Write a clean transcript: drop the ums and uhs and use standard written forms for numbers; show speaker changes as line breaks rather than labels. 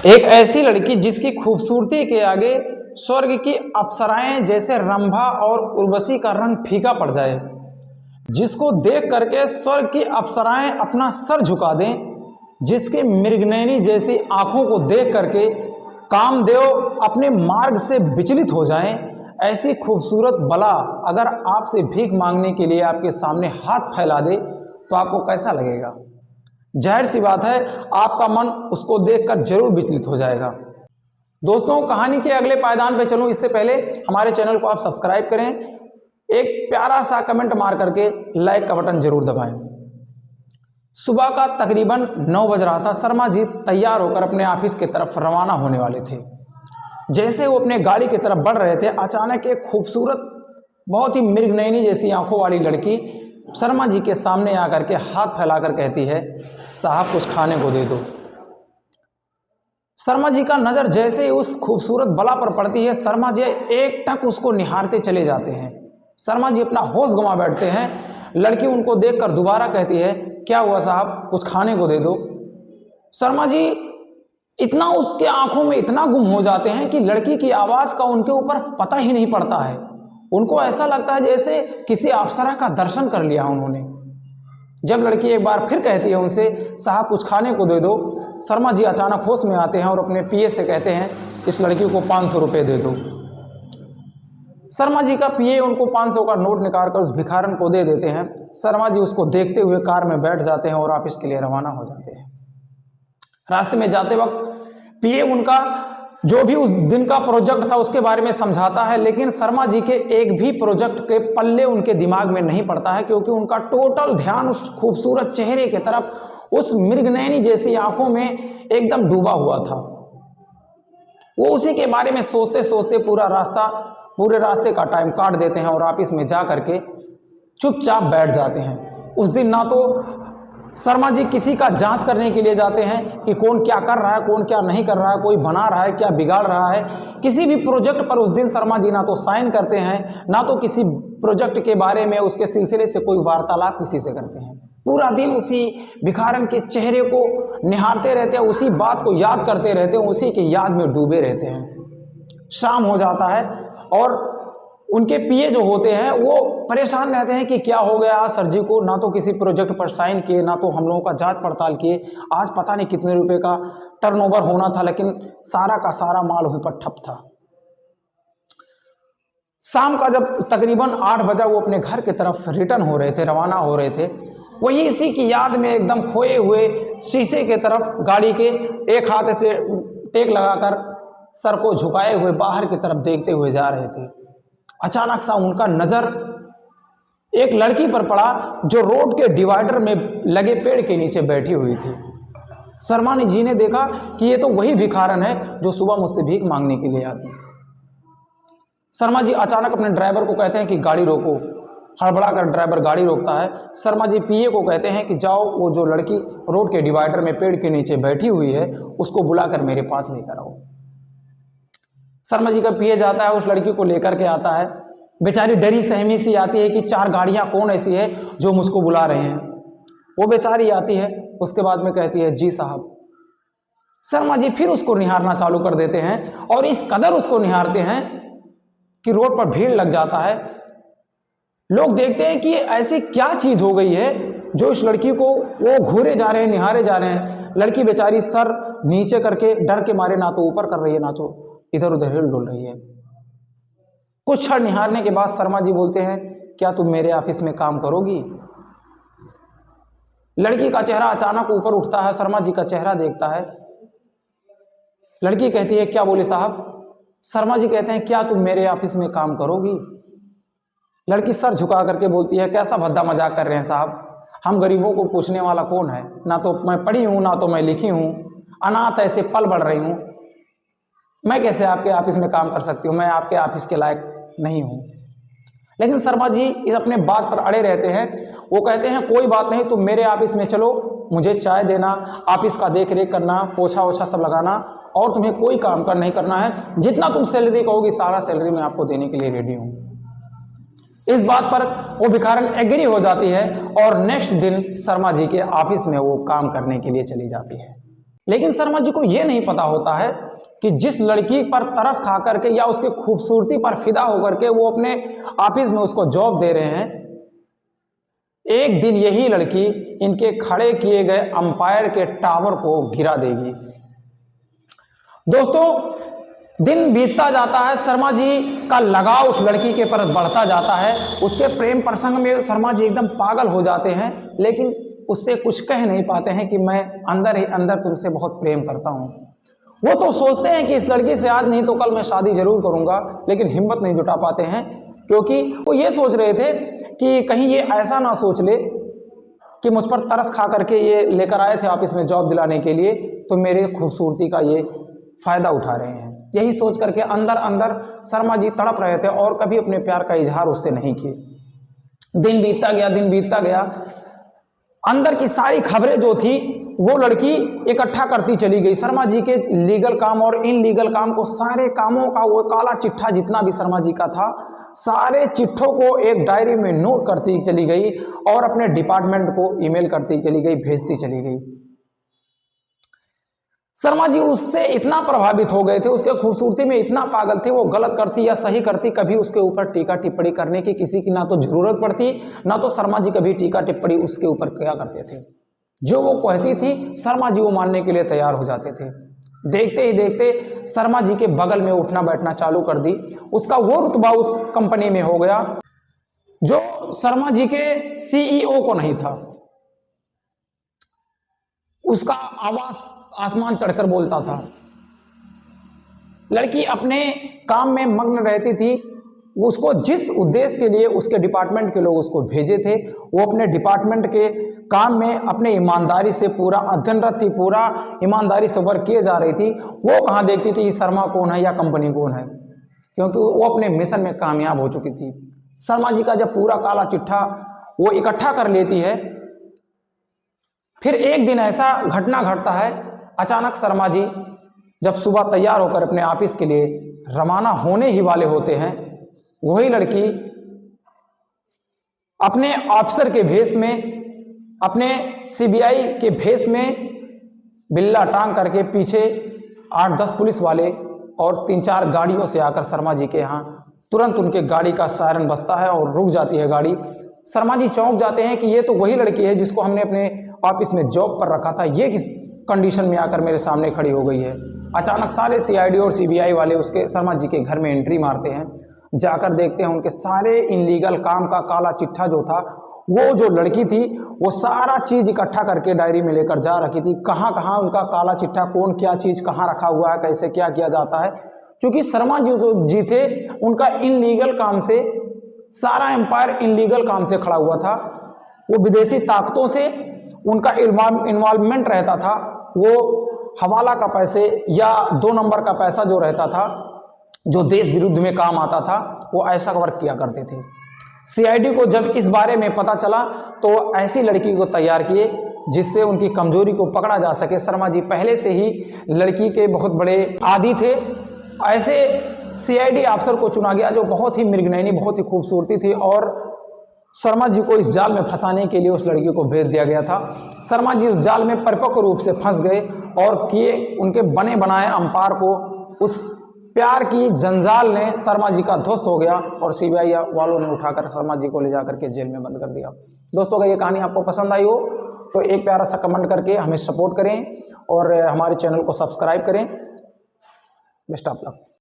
एक ऐसी लड़की जिसकी खूबसूरती के आगे स्वर्ग की अप्सराएं जैसे रंभा और उर्वशी का रंग फीका पड़ जाए, जिसको देख करके स्वर्ग की अप्सराएं अपना सर झुका दें, जिसके मृगनयनी जैसी आंखों को देख करके कामदेव अपने मार्ग से विचलित हो जाएं, ऐसी खूबसूरत बला अगर आपसे भीख मांगने के लिए आपके सामने हाथ फैला दे तो आपको कैसा लगेगा? जाहिर सी बात है, आपका मन उसको देखकर जरूर विचलित हो जाएगा। दोस्तों, कहानी के अगले पायदान पे चलूं इससे पहले हमारे चैनल को आप सब्सक्राइब करें, एक प्यारा सा कमेंट मार करके लाइक का बटन जरूर दबाएं। सुबह का तकरीबन 9 बज रहा था। शर्मा जी तैयार होकर अपने ऑफिस की तरफ रवाना होने वाले थे। जैसे वो अपने गाड़ी की तरफ बढ़ रहे थे, अचानक एक खूबसूरत, बहुत ही मृगनयनी जैसी आंखों वाली लड़की शर्मा जी के सामने आकर के हाथ फैलाकर कहती है, साहब कुछ खाने को दे दो। शर्मा जी का नजर जैसे ही उस खूबसूरत बला पर पड़ती है, शर्मा जी एक टक उसको निहारते चले जाते हैं। शर्मा जी अपना होश गंवा बैठते हैं। लड़की उनको देखकर दोबारा कहती है, क्या हुआ साहब, कुछ खाने को दे दो। शर्मा जी इतना उसके आंखों में इतना गुम हो जाते हैं कि लड़की की आवाज का उनके ऊपर पता ही नहीं पड़ता है। उनको ऐसा लगता है जैसे किसी अप्सरा का दर्शन कर लिया उन्होंने। जब लड़की एक बार फिर कहती है उनसे, साहब कुछ खाने को दे दो, शर्मा जी अचानक होश में आते हैं और अपने पीए से कहते हैं, इस लड़की को 500 रुपये दे दो। शर्मा जी का पीए उनको 500 का नोट निकाल कर उस भिखारन को दे देते हैं। शर्मा जी उसको देखते हुए कार में बैठ जाते हैं और ऑफिस के लिए रवाना हो जाते हैं। रास्ते में जाते वक्त पीए उनका जो भी उस दिन का प्रोजेक्ट था उसके बारे में समझाता है, लेकिन शर्मा जी के एक भी प्रोजेक्ट के पल्ले उनके दिमाग में नहीं पड़ता है, क्योंकि उनका टोटल ध्यान उस खूबसूरत चेहरे की तरफ, उस मृगनयनी जैसी आंखों में एकदम डूबा हुआ था। वो उसी के बारे में सोचते सोचते पूरे रास्ते का टाइम काट देते हैं और ऑफिस में जा करके चुपचाप बैठ जाते हैं। उस दिन ना तो शर्मा जी किसी का जांच करने के लिए जाते हैं कि कौन क्या कर रहा है, कौन क्या नहीं कर रहा है, कोई बना रहा है, क्या बिगाड़ रहा है। किसी भी प्रोजेक्ट पर उस दिन शर्मा जी ना तो साइन करते हैं, ना तो किसी प्रोजेक्ट के बारे में उसके सिलसिले से कोई वार्तालाप किसी से करते हैं। पूरा दिन उसी भिखारन के चेहरे को निहारते रहते हैं, उसी बात को याद करते रहते हैं, उसी की याद में डूबे रहते हैं। शाम हो जाता है और उनके पीए जो होते हैं वो परेशान रहते हैं कि क्या हो गया आज सर जी को, ना तो किसी प्रोजेक्ट पर साइन किए, ना तो हम लोगों का जांच पड़ताल किए। आज पता नहीं कितने रुपए का टर्नओवर होना था, लेकिन सारा का सारा माल वहीं पर ठप था। शाम का जब तकरीबन 8 बजा वो अपने घर की तरफ रिटर्न हो रहे थे, रवाना हो रहे थे, वही इसी की याद में एकदम खोए हुए शीशे की तरफ गाड़ी के एक हाथ से टेक लगाकर सर को झुकाए हुए बाहर की तरफ देखते हुए जा रहे थे। अचानक सा उनका नजर एक लड़की पर पड़ा जो रोड के डिवाइडर में लगे पेड़ के नीचे बैठी हुई थी। शर्मा जी ने देखा कि ये तो वही भिखारन है जो सुबह मुझसे भीख मांगने के लिए आती। शर्मा जी अचानक अपने ड्राइवर को कहते हैं कि गाड़ी रोको। हड़बड़ा कर ड्राइवर गाड़ी रोकता है। शर्मा जी पीए को कहते हैं कि जाओ वो जो लड़की रोड के डिवाइडर में पेड़ के नीचे बैठी हुई है उसको बुलाकर मेरे पास लेकर आओ। शर्मा जी का पीए जाता है, उस लड़की को लेकर के आता है। बेचारी डरी सहमी सी आती है कि 4 गाड़ियां कौन ऐसी है जो मुझको बुला रहे हैं। वो बेचारी आती है, उसके बाद में कहती है, जी साहब। शर्मा जी फिर उसको निहारना चालू कर देते हैं और इस कदर उसको निहारते हैं कि रोड पर भीड़ लग जाता है। लोग देखते हैं कि ऐसी क्या चीज हो गई है जो इस लड़की को वो घूरे जा रहे हैं, निहारे जा रहे हैं। लड़की बेचारी सर नीचे करके डर के मारे ना तो ऊपर कर रही है, ना तो इधर उधर हिल डुल रही है। कुछ क्षण निहारने के बाद शर्मा जी बोलते हैं, क्या तुम मेरे ऑफिस में काम करोगी? लड़की का चेहरा अचानक ऊपर उठता है, शर्मा जी का चेहरा देखता है। लड़की कहती है, क्या बोले साहब? शर्मा जी कहते हैं, क्या तुम मेरे ऑफिस में काम करोगी? लड़की सर झुका करके बोलती है, कैसा भद्दा मजाक कर रहे हैं साहब, हम गरीबों को पूछने वाला कौन है? ना तो मैं पढ़ी हूं, ना तो मैं लिखी हूं, अनाथ ऐसे पल बढ़ रही हूं, मैं कैसे आपके ऑफिस में काम कर सकती हूँ? मैं आपके ऑफिस के लायक नहीं हूँ। लेकिन शर्मा जी इस अपने बात पर अड़े रहते हैं। वो कहते हैं, कोई बात नहीं, तुम मेरे ऑफिस में चलो, मुझे चाय देना, ऑफिस का देख रेख करना, पोछा ओछा सब लगाना, और तुम्हें कोई काम कर नहीं करना है। जितना तुम सैलरी कहोगी सारा सैलरी मैं आपको देने के लिए रेडी हूँ। इस बात पर वो भिखारन एग्री हो जाती है और नेक्स्ट दिन शर्मा जी के ऑफिस में वो काम करने के लिए चली जाती है। लेकिन शर्मा जी को यह नहीं पता होता है कि जिस लड़की पर तरस खा करके या उसकी खूबसूरती पर फिदा होकर के वो अपने ऑफिस में उसको जॉब दे रहे हैं, एक दिन यही लड़की इनके खड़े किए गए अंपायर के टावर को गिरा देगी। दोस्तों, दिन बीतता जाता है, शर्मा जी का लगाव उस लड़की के पर बढ़ता जाता है। उसके प्रेम प्रसंग में शर्मा जी एकदम पागल हो जाते हैं, लेकिन उससे कुछ कह नहीं पाते हैं कि मैं अंदर ही अंदर तुमसे बहुत प्रेम करता हूं। वो तो सोचते हैं कि इस लड़की से आज नहीं तो कल मैं शादी जरूर करूंगा, लेकिन हिम्मत नहीं जुटा पाते हैं, क्योंकि वो ये सोच रहे थे कि कहीं ये ऐसा ना सोच ले कि मुझ पर तरस खा करके ये लेकर आए थे ऑफिस में जॉब दिलाने के लिए, तो मेरे खूबसूरती का ये फायदा उठा रहे हैं। यही सोच करके अंदर अंदर शर्मा जी तड़प रहे थे और कभी अपने प्यार का इजहार उससे नहीं किए। दिन बीतता गया, दिन बीतता गया। अंदर की सारी खबरें जो थी वो लड़की इकट्ठा करती चली गई। शर्मा जी के लीगल काम और इन लीगल काम को, सारे कामों का वो काला चिट्ठा जितना भी शर्मा जी का था, सारे चिट्ठों को एक डायरी में नोट करती चली गई और अपने डिपार्टमेंट को ईमेल करती चली गई, भेजती चली गई। शर्मा जी उससे इतना प्रभावित हो गए थे, उसके खूबसूरती में इतना पागल थे, वो गलत करती या सही करती, कभी उसके ऊपर टीका टिप्पणी करने की किसी की ना तो जरूरत पड़ती, ना तो शर्मा जी कभी टीका टिप्पणी उसके ऊपर किया करते थे। जो वो कहती थी शर्मा जी वो मानने के लिए तैयार हो जाते थे। देखते ही देखते शर्मा जी के बगल में उठना बैठना चालू कर दी। उसका वो रुतबा उस कंपनी में हो गया जो शर्मा जी के सीईओ को नहीं था। उसका आवाज आसमान चढ़कर बोलता था। लड़की अपने काम में मग्न रहती थी। उसको जिस उद्देश्य के लिए उसके डिपार्टमेंट के लोग उसको भेजे थे, वो अपने डिपार्टमेंट के काम में अपने ईमानदारी से पूरा अध्ययनरत थी, पूरा ईमानदारी से वर्क किए जा रही थी। वो कहाँ देखती थी शर्मा कौन है या कंपनी कौन है, क्योंकि वो अपने मिशन में कामयाब हो चुकी थी। शर्मा जी का जब पूरा काला चिट्ठा वो इकट्ठा कर लेती है, फिर एक दिन ऐसा घटना घटता है, अचानक शर्मा जी जब सुबह तैयार होकर अपने ऑफिस के लिए रवाना होने ही वाले होते हैं, वही लड़की अपने ऑफिसर के भेष में, अपने सीबीआई के भेष में बिल्ला टांग करके पीछे 8-10 पुलिस वाले और 3-4 गाड़ियों से आकर शर्मा जी के यहाँ तुरंत उनके गाड़ी का सायरन बजता है और रुक जाती है गाड़ी। शर्मा जी चौंक जाते हैं कि ये तो वही लड़की है जिसको हमने अपने ऑफिस में जॉब पर रखा था, ये किस कंडीशन में आकर मेरे सामने खड़ी हो गई है। अचानक सारे सीआईडी और सीबीआई वाले उसके शर्मा जी के घर में एंट्री मारते हैं। जाकर देखते हैं उनके सारे इनलीगल काम का काला चिट्ठा जो था, वो जो लड़की थी वो सारा चीज इकट्ठा करके डायरी में लेकर जा रखी थी। कहाँ कहाँ उनका काला चिट्ठा, कौन क्या चीज कहाँ रखा हुआ है, कैसे क्या किया जाता है। क्योंकि शर्मा जी जो जी थे, उनका इनलीगल काम से सारा एम्पायर इनलीगल काम से खड़ा हुआ था। वो विदेशी ताकतों से उनका इन्वॉल्वमेंट रहता था। वो हवाला का पैसे या 2 नंबर का पैसा जो रहता था, जो देश विरुद्ध में काम आता था, वो ऐसा वर्क किया करते थे। सीआईडी को जब इस बारे में पता चला तो ऐसी लड़की को तैयार किए जिससे उनकी कमजोरी को पकड़ा जा सके। शर्मा जी पहले से ही लड़की के बहुत बड़े आदी थे। ऐसे सीआईडी अफसर को चुना गया जो बहुत ही मृगनयनी, बहुत ही खूबसूरती थी, और शर्मा जी को इस जाल में फंसाने के लिए उस लड़की को भेज दिया गया था। शर्मा जी उस जाल में परिपक्व रूप से फंस गए और किए उनके बने बनाए अंपायर को उस प्यार की जंजाल ने शर्मा जी का ध्वस्त हो गया और सीबीआई वालों ने उठाकर शर्मा जी को ले जाकर के जेल में बंद कर दिया। दोस्तों, अगर ये कहानी आपको पसंद आई हो तो एक प्यारा सा कमेंट करके हमें सपोर्ट करें और हमारे चैनल को सब्सक्राइब करें। Best of luck.